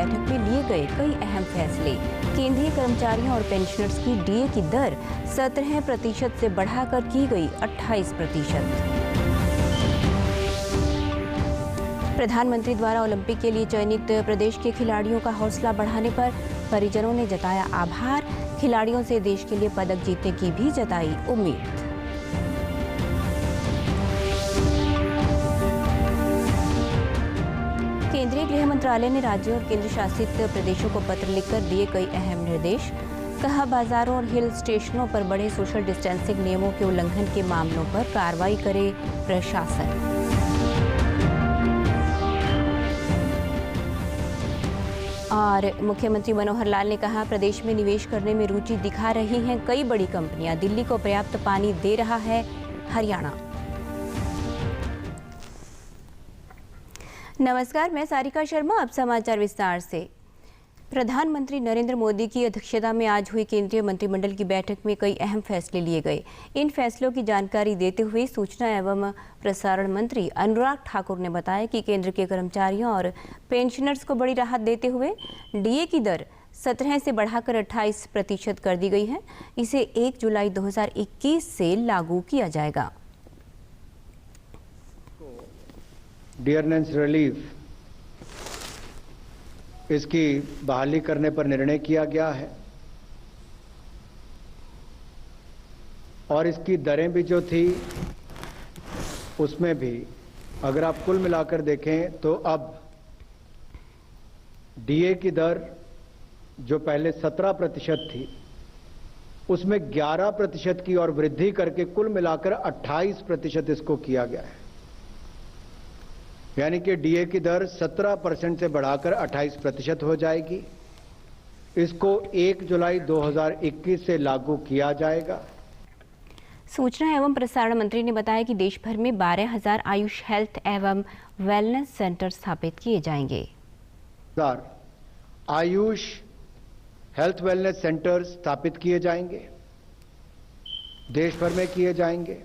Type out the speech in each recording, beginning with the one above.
बैठक में लिए गए कई अहम फैसले। केंद्रीय कर्मचारियों और पेंशनर्स की डीए की दर 17% से बढ़ाकर की गई 28%। प्रधानमंत्री द्वारा ओलंपिक के लिए चयनित प्रदेश के खिलाड़ियों का हौसला बढ़ाने पर परिजनों ने जताया आभार। खिलाड़ियों से देश के लिए पदक जीतने की भी जताई उम्मीद। केंद्रीय गृह मंत्रालय ने राज्यों और केंद्र शासित प्रदेशों को पत्र लिखकर दिए कई अहम निर्देश। कहा, बाजारों और हिल स्टेशनों पर बड़े सोशल डिस्टेंसिंग नियमों के उल्लंघन के मामलों पर कार्रवाई करे प्रशासन। और मुख्यमंत्री मनोहर लाल ने कहा, प्रदेश में निवेश करने में रुचि दिखा रही हैं कई बड़ी कंपनियां। दिल्ली को पर्याप्त पानी दे रहा है हरियाणा। नमस्कार, मैं सारिका शर्मा। अब समाचार विस्तार से। प्रधानमंत्री नरेंद्र मोदी की अध्यक्षता में आज हुई केंद्रीय मंत्रिमंडल की बैठक में कई अहम फैसले लिए गए। इन फैसलों की जानकारी देते हुए सूचना एवं प्रसारण मंत्री अनुराग ठाकुर ने बताया कि केंद्र के कर्मचारियों और पेंशनर्स को बड़ी राहत देते हुए डीए की दर 17 से बढ़ाकर 28% कर दी गई है। इसे 1 जुलाई 2021 से लागू किया जाएगा। डियरनेस रिलीफ इसकी बहाली करने पर निर्णय किया गया है और इसकी दरें भी जो थी उसमें भी अगर आप कुल मिलाकर देखें तो अब डीए की दर जो पहले 17% थी उसमें 11% की और वृद्धि करके कुल मिलाकर 28% इसको किया गया है। यानी कि डीए की दर 17% से बढ़ाकर 28% हो जाएगी। इसको 1 जुलाई 2021 से लागू किया जाएगा। सूचना एवं प्रसारण मंत्री ने बताया कि देश भर में 12,000 आयुष हेल्थ एवं वेलनेस सेंटर स्थापित किए जाएंगे। आयुष हेल्थ वेलनेस सेंटर स्थापित किए जाएंगे, देश भर में किए जाएंगे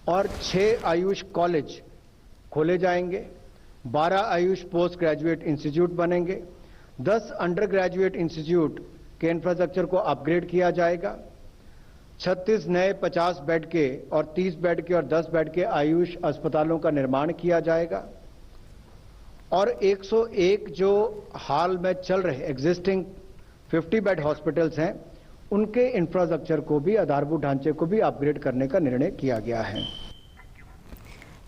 और 6 आयुष कॉलेज खोले जाएंगे, 12 आयुष पोस्ट ग्रेजुएट इंस्टीट्यूट बनेंगे, 10 अंडर ग्रेजुएट इंस्टीट्यूट के इंफ्रास्ट्रक्चर को अपग्रेड किया जाएगा, 36 नए 50 बेड के और 30 बेड के और 10 बेड के आयुष अस्पतालों का निर्माण किया जाएगा और 101 जो हाल में चल रहे एग्जिस्टिंग 50 बेड हॉस्पिटल्स हैं उनके इंफ्रास्ट्रक्चर को भी, आधारभूत ढांचे को भी अपग्रेड करने का निर्णय किया गया है।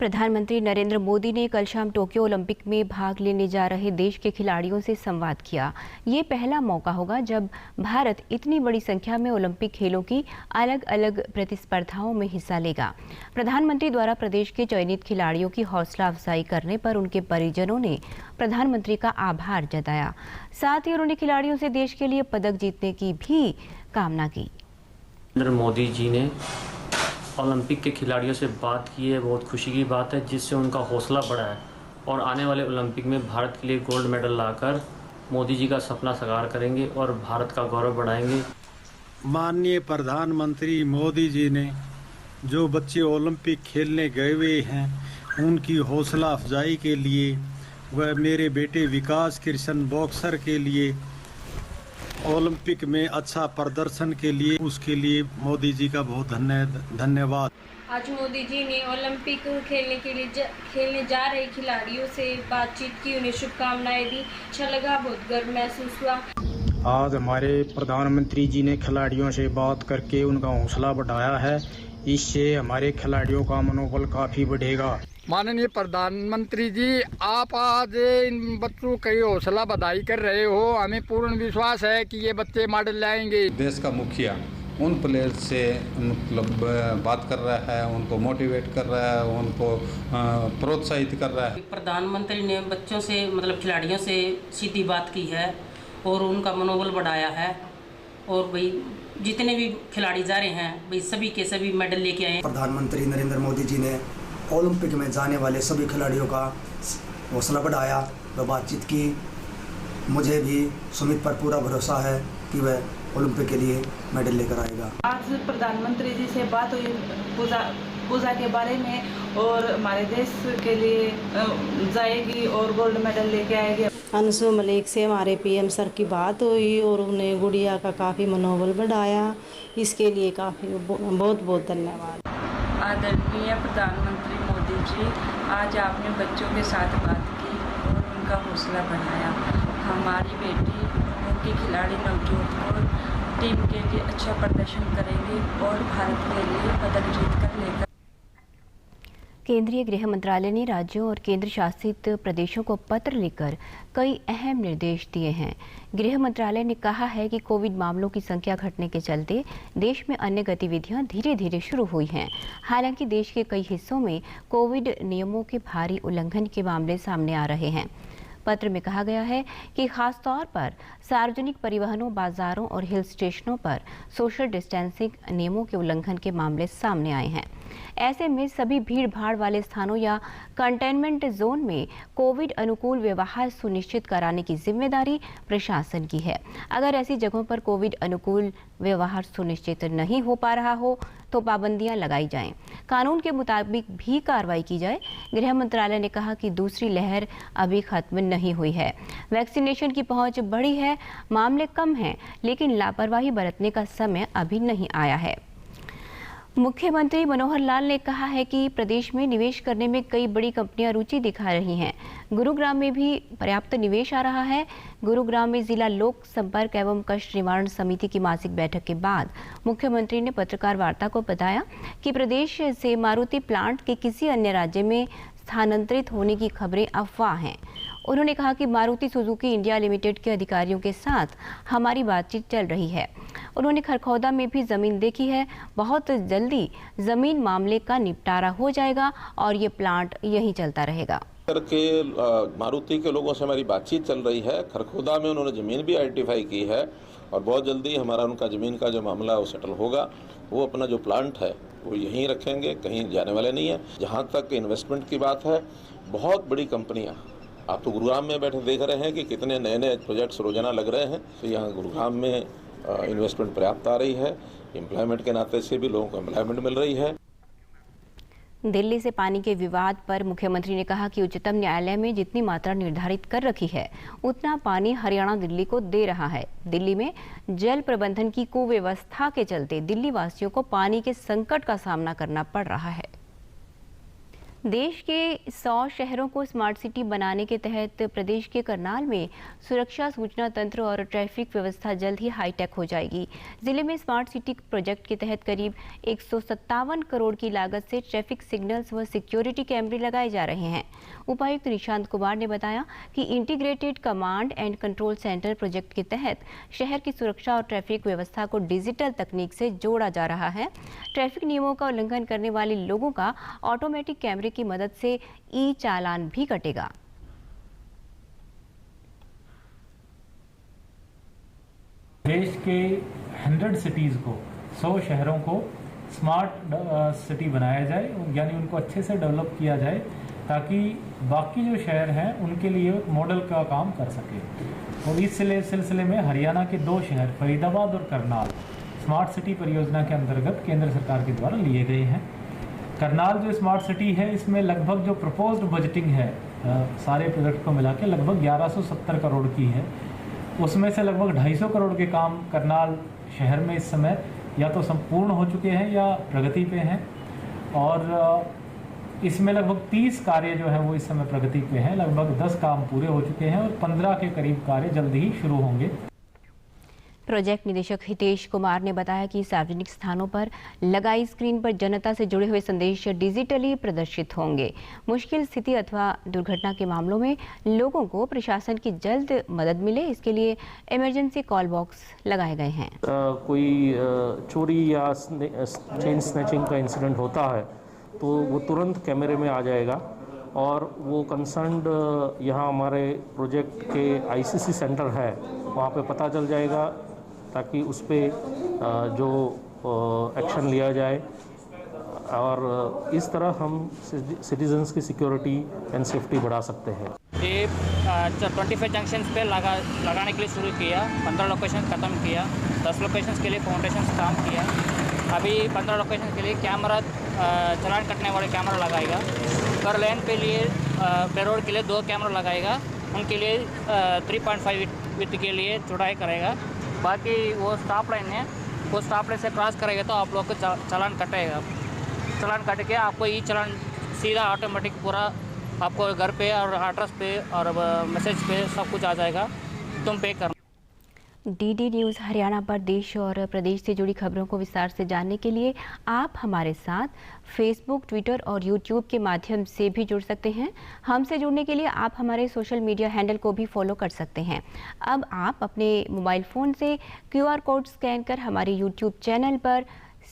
प्रधानमंत्री नरेंद्र मोदी ने कल शाम टोक्यो ओलंपिक में भाग लेने जा रहे देश के खिलाड़ियों से संवाद किया। ये पहला मौका होगा जब भारत इतनी बड़ी संख्या में ओलंपिक खेलों की अलग अलग प्रतिस्पर्धाओं में हिस्सा लेगा। प्रधानमंत्री द्वारा प्रदेश के चयनित खिलाड़ियों की हौसला अफजाई करने पर उनके परिजनों ने प्रधानमंत्री का आभार जताया। साथ ही उन्होंने खिलाड़ियों से देश के लिए पदक जीतने की भी कामना की। नरेंद्र मोदी जी ने ओलंपिक के खिलाड़ियों से बात की है, बहुत खुशी की बात है, जिससे उनका हौसला बढ़ा है और आने वाले ओलंपिक में भारत के लिए गोल्ड मेडल लाकर मोदी जी का सपना साकार करेंगे और भारत का गौरव बढ़ाएंगे। माननीय प्रधानमंत्री मोदी जी ने जो बच्चे ओलंपिक खेलने गए हुए हैं उनकी हौसला अफजाई के लिए व मेरे बेटे विकास कृष्ण बॉक्सर के लिए ओलंपिक में अच्छा प्रदर्शन के लिए, उसके लिए मोदी जी का बहुत धन्यवाद। आज मोदी जी ने ओलंपिक खेलने के लिए खेलने जा रहे खिलाड़ियों से बातचीत की, उन्हें शुभकामनाएं दी। अच्छा लगा, बहुत गर्व महसूस हुआ। आज हमारे प्रधानमंत्री जी ने खिलाड़ियों से बात करके उनका हौसला बढ़ाया है। इससे हमारे खिलाड़ियों का मनोबल काफी बढ़ेगा। माननीय प्रधानमंत्री जी, आप आज इन बच्चों की हौसला बधाई कर रहे हो। हमें पूर्ण विश्वास है कि ये बच्चे मेडल लाएंगे। देश का मुखिया उन प्लेयर से मतलब बात कर रहा है, उनको मोटिवेट कर रहा है, उनको प्रोत्साहित कर रहा है। प्रधानमंत्री ने बच्चों से मतलब खिलाड़ियों से सीधी बात की है और उनका मनोबल बढ़ाया है और भाई जितने भी खिलाड़ी जा रहे हैं भाई सभी के सभी मेडल लेके आए। प्रधानमंत्री नरेंद्र मोदी जी ने ओलंपिक में जाने वाले सभी खिलाड़ियों का हौसला बढ़ाया व बातचीत की। मुझे भी सुमित पर पूरा भरोसा है कि वह ओलंपिक के लिए मेडल लेकर आएगा। आज प्रधानमंत्री जी से बात हुई पूजा के बारे में और हमारे देश के लिए जाएगी और गोल्ड मेडल लेके आएगी। अंशु मलिक से हमारे पीएम सर की बात हुई और उन्हें गुड़िया का काफ़ी मनोबल बढ़ाया। इसके लिए काफ़ी बहुत बहुत धन्यवाद। आदरणीय प्रधानमंत्री मोदी जी, आज आपने बच्चों के साथ बात की और उनका हौसला बढ़ाया। हमारी बेटी हॉकी खिलाड़ी नवजोत कौर टीम के लिए अच्छा प्रदर्शन करेंगे और भारत के लिए पदक जीत कर लेकर। केंद्रीय गृह मंत्रालय ने राज्यों और केंद्र शासित प्रदेशों को पत्र लिखकर कई अहम निर्देश दिए हैं। गृह मंत्रालय ने कहा है कि कोविड मामलों की संख्या घटने के चलते देश में अन्य गतिविधियां धीरे धीरे शुरू हुई हैं। हालांकि देश के कई हिस्सों में कोविड नियमों के भारी उल्लंघन के मामले सामने आ रहे हैं। पत्र में कहा गया है कि खास तौर पर सार्वजनिक परिवहनों, बाजारों और हिल स्टेशनों पर सोशल डिस्टेंसिंग नियमों के उल्लंघन के मामले सामने आए हैं। ऐसे में सभी भीड़ भाड़ वाले स्थानों या कंटेनमेंट जोन में कोविड अनुकूल व्यवहार सुनिश्चित कराने की जिम्मेदारी प्रशासन की है। अगर ऐसी जगहों पर कोविड अनुकूल व्यवहार सुनिश्चित नहीं हो पा रहा हो तो पाबंदियां लगाई जाएं, कानून के मुताबिक भी कार्रवाई की जाए। गृह मंत्रालय ने कहा कि दूसरी लहर अभी खत्म नहीं हुई है। वैक्सीनेशन की पहुंच बढ़ी है, मामले कम हैं, लेकिन लापरवाही बरतने का समय अभी नहीं आया है। मुख्यमंत्री मनोहर लाल ने कहा है कि प्रदेश में निवेश करने में कई बड़ी कंपनियां रुचि दिखा रही हैं। गुरुग्राम में भी पर्याप्त निवेश आ रहा है। गुरुग्राम में जिला लोक संपर्क एवं कष्ट निवारण समिति की मासिक बैठक के बाद मुख्यमंत्री ने पत्रकार वार्ता को बताया कि प्रदेश से मारुति प्लांट के किसी अन्य राज्य में स्थानांतरित होने की खबरें अफवाह हैं। उन्होंने कहा कि मारुति सुजुकी इंडिया लिमिटेड के अधिकारियों के साथ हमारी बातचीत चल रही है। उन्होंने खरखौदा में भी जमीन देखी है। बहुत जल्दी जमीन मामले का निपटारा हो जाएगा और ये प्लांट यहीं चलता रहेगा। के मारुति के लोगों से हमारी बातचीत चल रही है। खरखौदा में उन्होंने ज़मीन भी आइडेंटिफाई की है और बहुत जल्दी हमारा उनका ज़मीन का जो मामला है वो सेटल होगा। वो अपना जो प्लांट है वो यहीं रखेंगे, कहीं जाने वाले नहीं है। जहाँ तक इन्वेस्टमेंट की बात है, बहुत बड़ी कंपनियाँ, आप तो गुरुग्राम में बैठे देख रहे हैं कि कितने नए नए प्रोजेक्ट्स रोजाना लग रहे हैं। तो यहाँ गुरुग्राम में इन्वेस्टमेंट पर्याप्त आ रही है। एम्प्लॉयमेंट के नाते से भी लोगों को एम्प्लॉयमेंट मिल रही है। दिल्ली से पानी के विवाद पर मुख्यमंत्री ने कहा कि उच्चतम न्यायालय में जितनी मात्रा निर्धारित कर रखी है उतना पानी हरियाणा दिल्ली को दे रहा है। दिल्ली में जल प्रबंधन की कुव्यवस्था के चलते दिल्ली वासियों को पानी के संकट का सामना करना पड़ रहा है। देश के 100 शहरों को स्मार्ट सिटी बनाने के तहत प्रदेश के करनाल में सुरक्षा, सूचना तंत्र और ट्रैफिक व्यवस्था जल्द ही हाईटेक हो जाएगी। जिले में स्मार्ट सिटी प्रोजेक्ट के तहत करीब 157 करोड़ की लागत से ट्रैफिक सिग्नल्स व सिक्योरिटी कैमरे लगाए जा रहे हैं। उपायुक्त निशांत कुमार ने बताया कि integrated command and control centre project के तहत शहर की सुरक्षा और ट्रैफिक व्यवस्था को डिजिटल तकनीक से जोड़ा जा रहा है। ट्रैफिक नियमों का उल्लंघन करने वाले लोगों का ऑटोमेटिक कैमरे की मदद से ई चालान भी कटेगा। देश के 100 सिटीज को, 100 शहरों को स्मार्ट सिटी बनाया जाए, यानी उनको अच्छे से डेवलप किया जाए ताकि बाकी जो शहर हैं उनके लिए मॉडल का काम कर सके। और इस सिलसिले में हरियाणा के 2 शहर फरीदाबाद और करनाल स्मार्ट सिटी परियोजना के अंतर्गत केंद्र सरकार के द्वारा लिए गए हैं। करनाल जो स्मार्ट सिटी है, इसमें लगभग जो प्रपोज्ड बजटिंग है सारे प्रोजेक्ट को मिला के लगभग 1170 करोड़ की है। उसमें से लगभग 250 करोड़ के काम करनाल शहर में इस समय या तो संपूर्ण हो चुके हैं या प्रगति पे हैं, और इसमें लगभग 30 कार्य जो है वो इस समय प्रगति पे हैं। लगभग 10 काम पूरे हो चुके हैं और 15 के करीब कार्य जल्द ही शुरू होंगे। प्रोजेक्ट निदेशक हितेश कुमार ने बताया कि सार्वजनिक स्थानों पर लगाई स्क्रीन पर जनता से जुड़े हुए संदेश डिजिटली प्रदर्शित होंगे। मुश्किल स्थिति अथवा दुर्घटना के मामलों में लोगों को प्रशासन की जल्द मदद मिले, इसके लिए इमरजेंसी कॉल बॉक्स लगाए गए हैं। कोई चोरी या चेन स्नैचिंग का इंसिडेंट होता है तो वो तुरंत कैमरे में आ जाएगा और वो कंसर्न्ड यहाँ हमारे प्रोजेक्ट के आईसीसी सेंटर है वहाँ पे पता चल जाएगा ताकि उस पर जो एक्शन लिया जाए। और इस तरह हम सिटीजन्स की सिक्योरिटी एंड सेफ्टी बढ़ा सकते हैं। ये 25 जंक्शन पे लगाने के लिए शुरू किया, 15 लोकेशन ख़त्म किया, 10 लोकेशन के लिए फाउंडेशन काम किया। अभी 15 लोकेशन के लिए कैमरा चालान कटने वाले कैमरा लगाएगा। पर लेन पे लिए पे रोड के लिए 2 कैमरा लगाएगा उनके लिए 3.5 विथ के लिए चौड़ाई करेगा। बाकी वो स्टॉप लाइन है, वो स्टॉप लाइन से क्रॉस करेगा तो आप लोग को चालान कटेगा। चालान कट के आपको ई चालान सीधा ऑटोमेटिक पूरा आपको घर पे और एड्रेस पे और मैसेज पे सब कुछ आ जाएगा, तुम पे करना। डीडी न्यूज़ हरियाणा पर देश और प्रदेश से जुड़ी खबरों को विस्तार से जानने के लिए आप हमारे साथ फेसबुक, ट्विटर और यूट्यूब के माध्यम से भी जुड़ सकते हैं। हमसे जुड़ने के लिए आप हमारे सोशल मीडिया हैंडल को भी फॉलो कर सकते हैं। अब आप अपने मोबाइल फ़ोन से QR कोड स्कैन कर हमारे यूट्यूब चैनल पर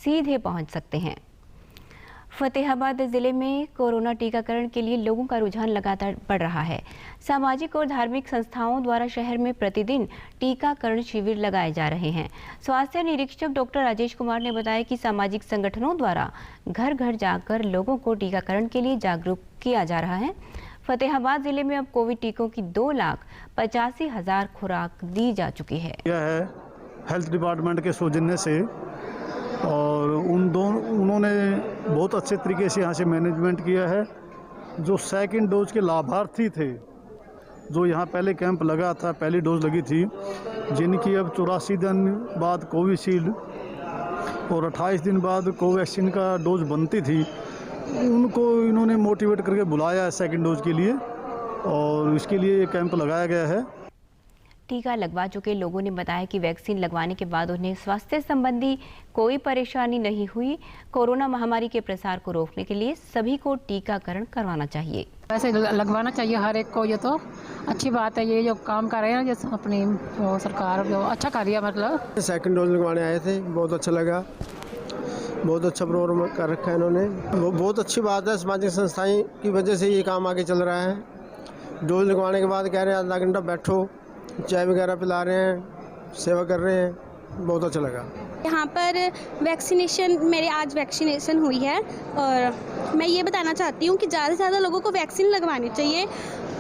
सीधे पहुंच सकते हैं। फतेहाबाद जिले में कोरोना टीकाकरण के लिए लोगों का रुझान लगातार बढ़ रहा है। सामाजिक और धार्मिक संस्थाओं द्वारा शहर में प्रतिदिन टीकाकरण शिविर लगाए जा रहे हैं। स्वास्थ्य निरीक्षक डॉक्टर राजेश कुमार ने बताया कि सामाजिक संगठनों द्वारा घर घर जाकर लोगों को टीकाकरण के लिए जागरूक किया जा रहा है। फतेहाबाद जिले में अब कोविड टीकों की 2,85,000 खुराक दी जा चुकी है। यह है हेल्थ डिपार्टमेंट के सौजन्य से, और उन्होंने बहुत अच्छे तरीके से यहाँ से मैनेजमेंट किया है। जो सेकंड डोज के लाभार्थी थे, जो यहाँ पहले कैंप लगा था, पहली डोज लगी थी, जिनकी अब 84 दिन बाद कोविशील्ड और 28 दिन बाद कोवैक्सीन का डोज बनती थी, उनको इन्होंने मोटिवेट करके बुलाया है सेकंड डोज के लिए, और इसके लिए ये कैंप लगाया गया है। टीका लगवा चुके लोगों ने बताया कि वैक्सीन लगवाने के बाद उन्हें स्वास्थ्य संबंधी कोई परेशानी नहीं हुई। कोरोना महामारी के प्रसार को रोकने के लिए सभी को टीकाकरण करवाना चाहिए। वैसे लगवाना चाहिए हर एक को, ये तो अच्छी बात है। ये जो काम कर रहे हैं जैसे अपनी सरकार जो अच्छा कर रही है, मतलब सेकंड डोज लगवाने आए थे, बहुत अच्छा लगा, बहुत अच्छा प्रोग्राम कर रखा है इन्होंने। वो बहुत अच्छी बात है, सामाजिक संस्थाएं की वजह से ये काम आगे चल रहा है। डोज लगवाने के बाद कह रहे हैं आधा घंटा बैठो, चाय वगैरह पिला रहे हैं, सेवा कर रहे हैं, बहुत अच्छा लगा। यहाँ पर मेरे आज वैक्सीनेशन हुई है, और मैं ये बताना चाहती हूँ कि ज़्यादा से ज़्यादा लोगों को वैक्सीन लगवानी चाहिए।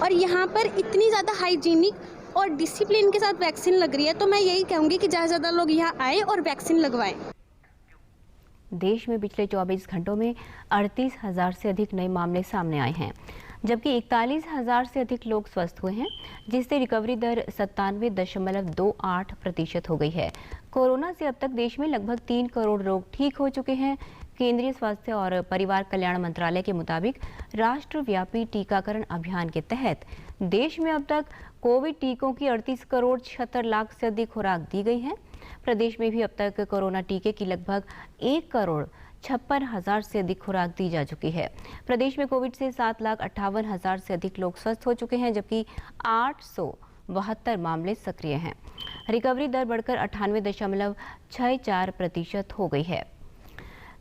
और यहाँ पर इतनी ज़्यादा हाइजीनिक और डिसिप्लिन के साथ वैक्सीन लग रही है, तो मैं यही कहूँगी कि ज़्यादा से ज़्यादा लोग यहाँ आए और वैक्सीन लगवाएं। देश में पिछले 24 घंटों में 38,000 से अधिक नए मामले सामने आए हैं, जबकि 41,000 से अधिक लोग स्वस्थ हुए हैं, जिससे रिकवरी दर 97.28% हो गई है। कोरोना से अब तक देश में लगभग 3 करोड़ लोग ठीक हो चुके हैं। केंद्रीय स्वास्थ्य और परिवार कल्याण मंत्रालय के मुताबिक राष्ट्रव्यापी टीकाकरण अभियान के तहत देश में अब तक कोविड टीकों की 38 करोड़ 76 लाख से अधिक खुराक दी गई है। प्रदेश में भी अब तक कोरोना टीके की लगभग 1 करोड़ 56,000 से अधिक खुराक दी जा चुकी है। प्रदेश में कोविड से 7,58,000 से अधिक लोग स्वस्थ हो चुके हैं, जबकि 872 मामले सक्रिय हैं। रिकवरी दर बढ़कर 98.64% हो गई है।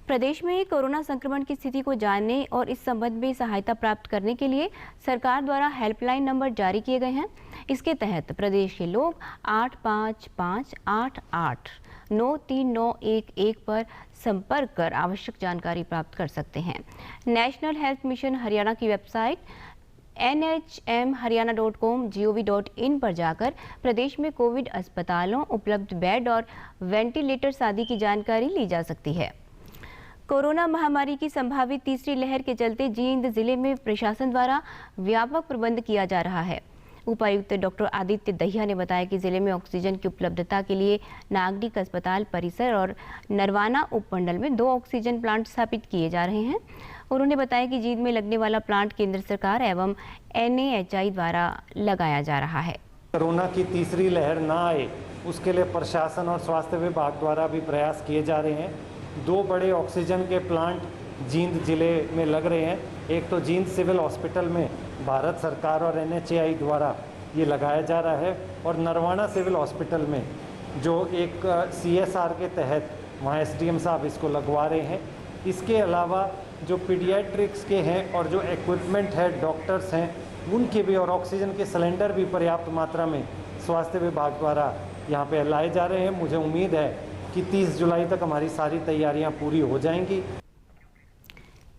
प्रदेश में कोरोना संक्रमण की स्थिति को जानने और इस संबंध में सहायता प्राप्त करने के लिए सरकार द्वारा हेल्पलाइन नंबर जारी किए गए हैं। इसके तहत प्रदेश के लोग 85588939911 पर संपर्क कर आवश्यक जानकारी प्राप्त कर सकते हैं। नेशनल हेल्थ मिशन हरियाणा की वेबसाइट nhmharyana.com/gov.in पर जाकर प्रदेश में कोविड अस्पतालों, उपलब्ध बेड और वेंटिलेटर्स आदि की जानकारी ली जा सकती है। कोरोना महामारी की संभावित तीसरी लहर के चलते जींद जिले में प्रशासन द्वारा व्यापक प्रबंध किया जा रहा है। उपायुक्त डॉक्टर आदित्य दहिया ने बताया कि जिले में ऑक्सीजन की उपलब्धता के लिए नागरिक अस्पताल परिसर और नरवाना उपमंडल में 2 ऑक्सीजन प्लांट स्थापित किए जा रहे हैं। उन्होंने बताया कि जींद में लगने वाला प्लांट केंद्र सरकार एवं NAHI द्वारा लगाया जा रहा है। कोरोना की तीसरी लहर ना आए, उसके लिए प्रशासन और स्वास्थ्य विभाग द्वारा भी प्रयास किए जा रहे हैं। 2 बड़े ऑक्सीजन के प्लांट जींद जिले में लग रहे हैं। एक तो जींद सिविल हॉस्पिटल में भारत सरकार और NHAI द्वारा ये लगाया जा रहा है, और नरवाना सिविल हॉस्पिटल में जो एक CSR के तहत वहाँ SDM साहब इसको लगवा रहे हैं। इसके अलावा जो पीडियाट्रिक्स के हैं और जो इक्विपमेंट है, डॉक्टर्स हैं, उनके भी और ऑक्सीजन के सिलेंडर भी पर्याप्त मात्रा में स्वास्थ्य विभाग द्वारा यहाँ पे लाए जा रहे हैं। मुझे उम्मीद है कि 30 जुलाई तक हमारी सारी तैयारियां पूरी हो जाएंगी।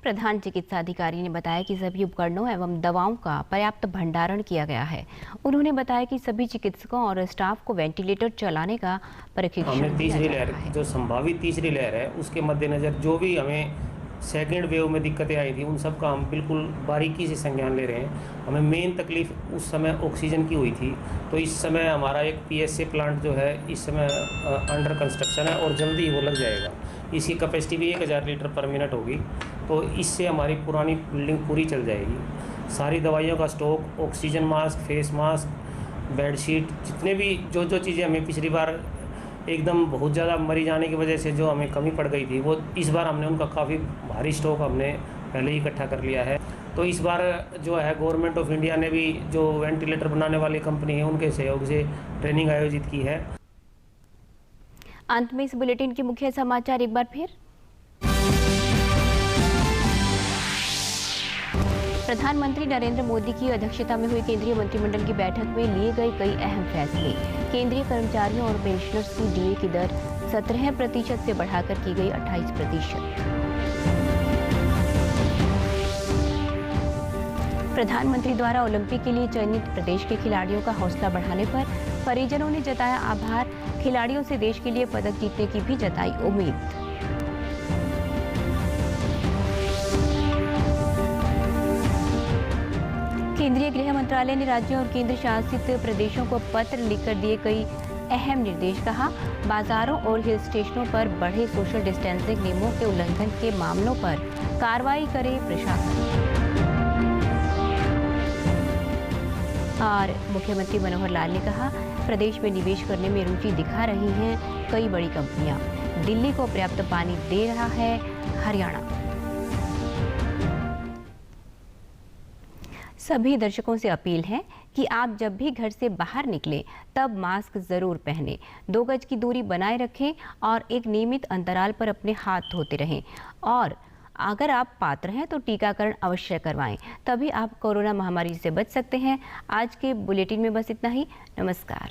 प्रधान चिकित्सा अधिकारी ने बताया कि सभी उपकरणों एवं दवाओं का पर्याप्त भंडारण किया गया है। उन्होंने बताया कि सभी चिकित्सकों और स्टाफ को वेंटिलेटर चलाने का प्रशिक्षण हमने तीसरी लहर, जो संभावित तीसरी लहर है, उसके मद्देनजर जो भी हमें सेकेंड वेव में दिक्कतें आई थी, उन सब का हम बिल्कुल बारीकी से संज्ञान ले रहे हैं। हमें मेन तकलीफ़ उस समय ऑक्सीजन की हुई थी, तो इस समय हमारा एक PSA प्लांट जो है इस समय अंडर कंस्ट्रक्शन है और जल्दी ही वो लग जाएगा। इसकी कैपेसिटी भी 1000 लीटर पर मिनट होगी, तो इससे हमारी पुरानी बिल्डिंग पूरी चल जाएगी। सारी दवाइयों का stock, oxygen mask, face mask, bedsheet, जितने भी जो चीज़ें हमें पिछली बार एकदम बहुत ज़्यादा मरीज आने की वजह से जो हमें कमी पड़ गई थी, वो इस बार हमने उनका काफ़ी भारी स्टॉक हमने पहले ही इकट्ठा कर लिया है। तो इस बार जो है गवर्नमेंट ऑफ इंडिया ने भी जो वेंटिलेटर बनाने वाली कंपनी है उनके सहयोग से ट्रेनिंग आयोजित की है। अंत में इस बुलेटिन के मुख्य समाचार एक बार फिर। प्रधानमंत्री नरेंद्र मोदी की अध्यक्षता में हुई केंद्रीय मंत्रिमंडल की बैठक में लिए गए कई अहम फैसले। केंद्रीय कर्मचारियों और पेंशनर्स की DA की दर 17% से बढ़ाकर की गई 28%। प्रधानमंत्री द्वारा ओलंपिक के लिए चयनित प्रदेश के खिलाड़ियों का हौसला बढ़ाने पर परिजनों ने जताया आभार। खिलाड़ियों से देश के लिए पदक जीतने की भी जताई उम्मीद। केंद्रीय गृह मंत्रालय ने राज्यों और केंद्र शासित प्रदेशों को पत्र लिखकर दिए कई अहम निर्देश। कहा, बाजारों और हिल स्टेशनों पर बढ़े सोशल डिस्टेंसिंग नियमों के उल्लंघन के मामलों पर कार्रवाई करे प्रशासन। और मुख्यमंत्री मनोहर लाल ने कहा, प्रदेश में निवेश करने में रुचि दिखा रही हैं कई बड़ी कंपनियां। दिल्ली को पर्याप्त पानी दे रहा है हरियाणा। सभी दर्शकों से अपील है कि आप जब भी घर से बाहर निकलें तब मास्क जरूर पहनें, 2 गज की दूरी बनाए रखें और एक नियमित अंतराल पर अपने हाथ धोते रहें। और अगर आप पात्र हैं तो टीकाकरण अवश्य करवाएं, तभी आप कोरोना महामारी से बच सकते हैं। आज के बुलेटिन में बस इतना ही। नमस्कार।